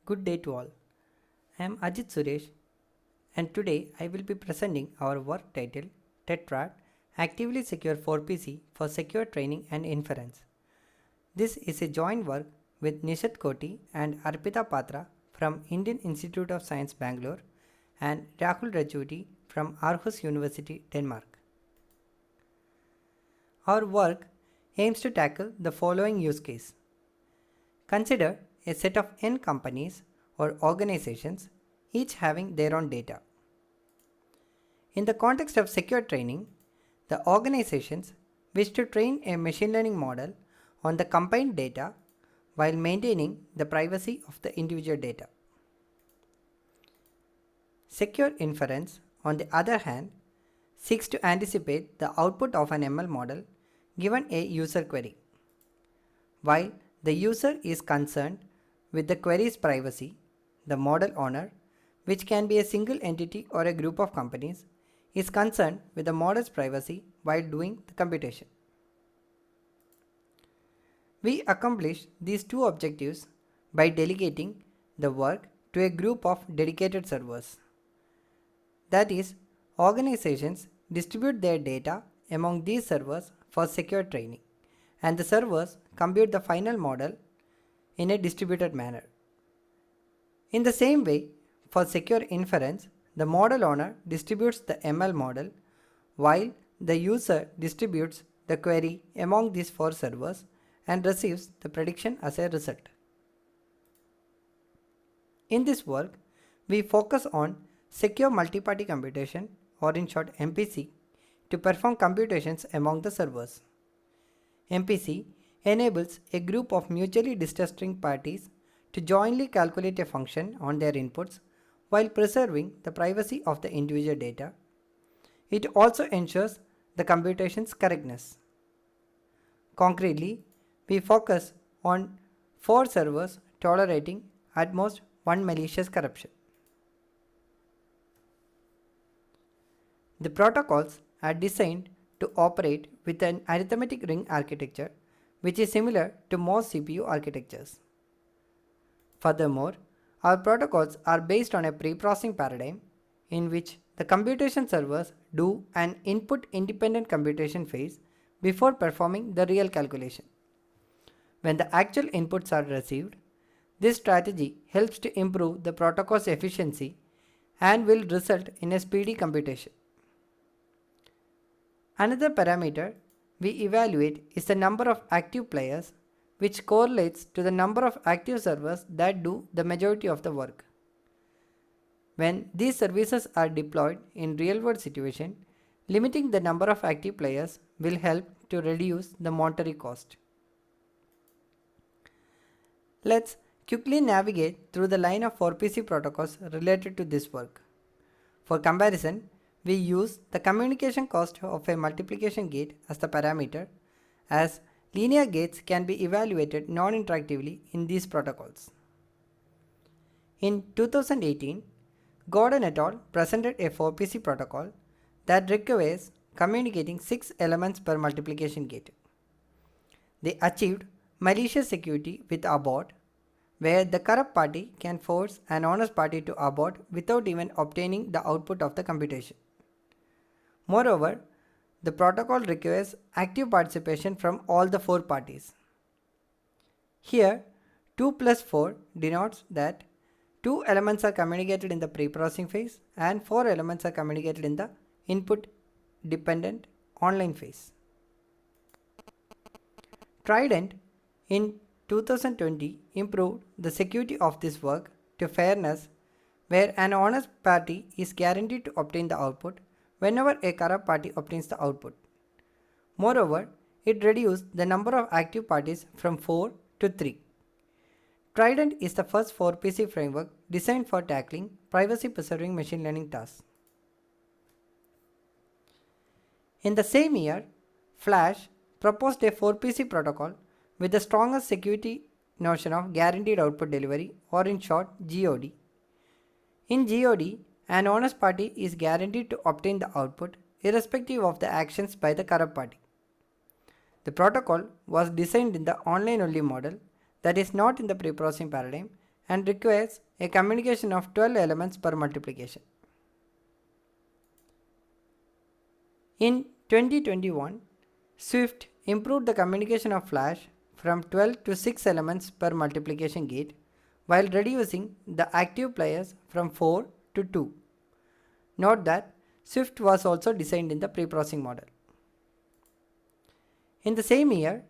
Good day to all. I am Ajit Suresh and today I will be presenting our work title Tetrad Actively Secure 4PC for Secure Training and Inference. This is a joint work with Nishat Koti and Arpita Patra from Indian Institute of Science Bangalore and Rahul Rajuri from Aarhus University, Denmark. Our work aims to tackle the following use case. Consider a set of n companies or organizations, each having their own data. In the context of secure training, the organizations wish to train a machine learning model on the combined data while maintaining the privacy of the individual data. Secure inference, on the other hand, seeks to anticipate the output of an ML model given a user query. While the user is concerned with the query's privacy, the model owner, which can be a single entity or a group of companies, is concerned with the model's privacy while doing the computation. We accomplish these two objectives by delegating the work to a group of dedicated servers. That is, organizations distribute their data among these servers for secure training, and the servers compute the final model in a distributed manner. In the same way, for secure inference, the model owner distributes the ML model while the user distributes the query among these four servers and receives the prediction as a result. In this work, we focus on secure multi-party computation, or in short MPC, to perform computations among the servers. MPC enables a group of mutually distrusting parties to jointly calculate a function on their inputs while preserving the privacy of the individual data. It also ensures the computation's correctness. Concretely, we focus on 4 servers tolerating at most one malicious corruption. The protocols are designed to operate with an arithmetic ring architecture, which is similar to most CPU architectures. Furthermore, our protocols are based on a pre-processing paradigm in which the computation servers do an input independent computation phase before performing the real calculation. When the actual inputs are received, this strategy helps to improve the protocol's efficiency and will result in a speedy computation. Another parameter we evaluate is the number of active players, which correlates to the number of active servers that do the majority of the work. When these services are deployed in real-world situation, limiting the number of active players will help to reduce the monetary cost. Let's quickly navigate through the line of 4PC protocols related to this work. For comparison, we use the communication cost of a multiplication gate as the parameter, as linear gates can be evaluated non-interactively in these protocols. In 2018, Gordon et al. Presented a 4PC protocol that requires communicating 6 elements per multiplication gate. They achieved malicious security with abort, where the corrupt party can force an honest party to abort without even obtaining the output of the computation. Moreover, the protocol requires active participation from all the 4 parties. Here, 2 plus 4 denotes that 2 elements are communicated in the pre-processing phase and 4 elements are communicated in the input dependent online phase. Trident in 2020 improved the security of this work to fairness, where an honest party is guaranteed to obtain the output whenever a corrupt party obtains the output. Moreover, it reduced the number of active parties from 4 to 3. Trident is the first 4PC framework designed for tackling privacy-preserving machine learning tasks. In the same year, Flash proposed a 4PC protocol with the strongest security notion of guaranteed output delivery, or in short GOD. In GOD, an honest party is guaranteed to obtain the output irrespective of the actions by the corrupt party. The protocol was designed in the online only model, that is not in the pre-processing paradigm, and requires a communication of 12 elements per multiplication. In 2021, Swift improved the communication of Flash from 12 to 6 elements per multiplication gate while reducing the active players from 4 to 2. Note that Swift was also designed in the preprocessing model. In the same year,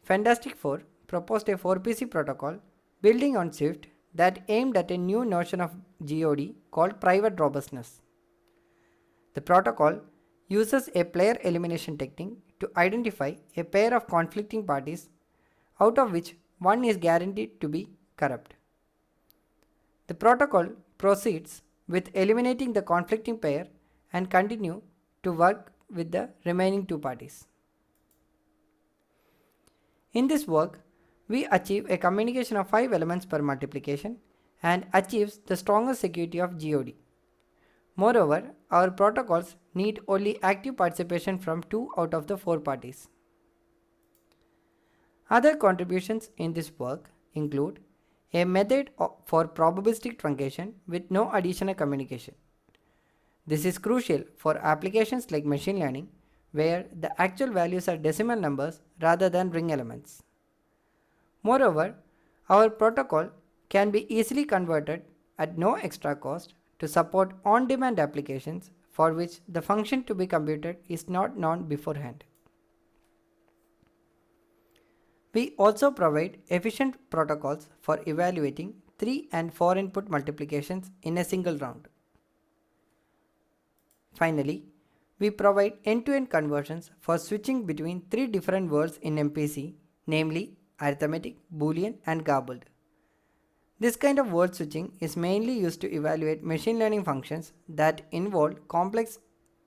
Fantastic 4 proposed a 4PC protocol building on Swift that aimed at a new notion of GOD called private robustness. The protocol uses a player elimination technique to identify a pair of conflicting parties out of which one is guaranteed to be corrupt. The protocol proceeds with eliminating the conflicting pair and continue to work with the remaining two parties. In this work, we achieve a communication of 5 elements per multiplication and achieves the strongest security of GOD. Moreover, our protocols need only active participation from 2 out of the 4 parties. Other contributions in this work include a method for probabilistic truncation with no additional communication. This is crucial for applications like machine learning, where the actual values are decimal numbers rather than ring elements. Moreover, our protocol can be easily converted at no extra cost to support on-demand applications for which the function to be computed is not known beforehand. We also provide efficient protocols for evaluating 3 and 4 input multiplications in a single round. Finally, we provide end-to-end conversions for switching between 3 different words in MPC, namely arithmetic, boolean and garbled. This kind of word switching is mainly used to evaluate machine learning functions that involve complex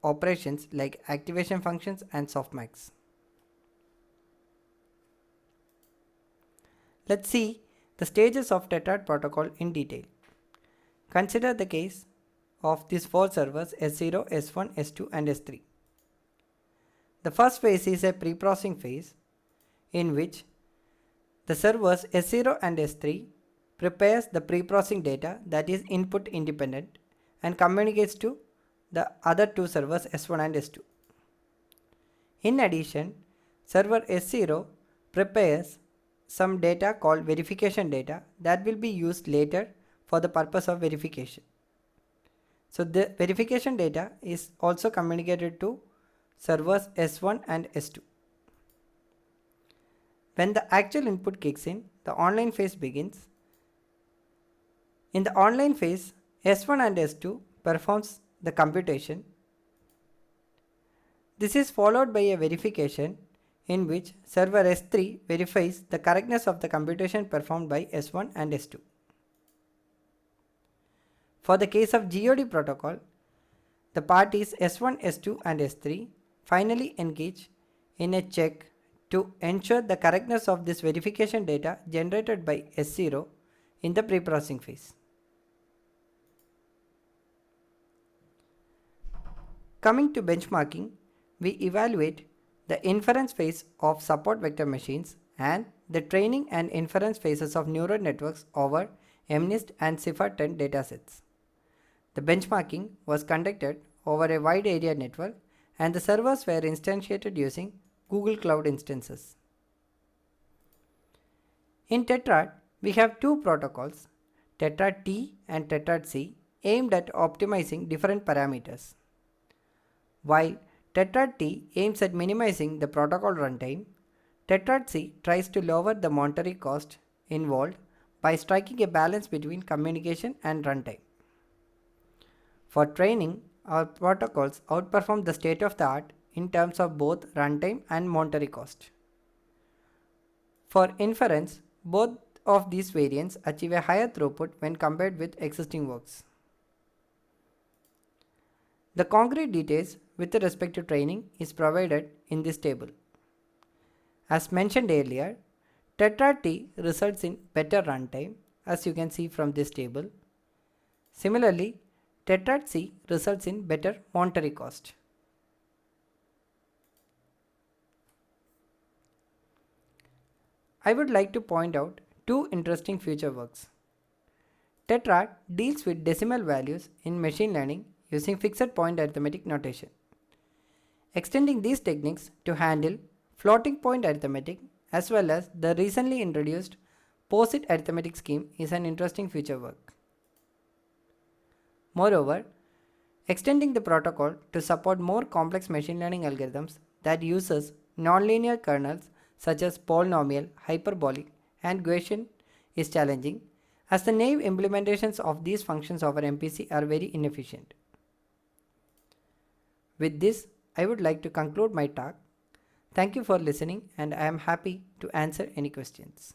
operations like activation functions and softmax. Let's see the stages of Tetrad protocol in detail. Consider the case of these 4 servers S0, S1, S2 and S3. The first phase is a pre-processing phase in which the servers S0 and S3 prepares the pre-processing data that is input independent and communicates to the other 2 servers S1 and S2. In addition, server S0 prepares some data called verification data that will be used later for the purpose of verification. So the verification data is also communicated to servers S1 and S2. When the actual input kicks in, the online phase begins. In the online phase, S1 and S2 performs the computation. This is followed by a verification in which server S3 verifies the correctness of the computation performed by S1 and S2. For the case of GOD protocol, the parties S1, S2 and S3 finally engage in a check to ensure the correctness of this verification data generated by S0 in the pre-processing phase. Coming to benchmarking, we evaluate the inference phase of support vector machines and the training and inference phases of neural networks over MNIST and CIFAR-10 datasets. The benchmarking was conducted over a wide area network and the servers were instantiated using Google Cloud instances. In Tetrad, we have 2 protocols, Tetrad T and Tetrad C, aimed at optimizing different parameters. While Tetrad T aims at minimizing the protocol runtime, Tetrad C tries to lower the monetary cost involved by striking a balance between communication and runtime. For training, our protocols outperform the state of the art in terms of both runtime and monetary cost. For inference, both of these variants achieve a higher throughput when compared with existing works. The concrete details with respect to training is provided in this table. As mentioned earlier, Tetrad T results in better runtime, as you can see from this table. Similarly, Tetrad C results in better monetary cost. I would like to point out 2 interesting future works. Tetrad deals with decimal values in machine learning using fixed point arithmetic notation. Extending these techniques to handle floating point arithmetic as well as the recently introduced POSIT arithmetic scheme is an interesting future work. Moreover, extending the protocol to support more complex machine learning algorithms that uses nonlinear kernels such as polynomial, hyperbolic, and Gaussian is challenging as the naive implementations of these functions over MPC are very inefficient. With this, I would like to conclude my talk. Thank you for listening and I am happy to answer any questions.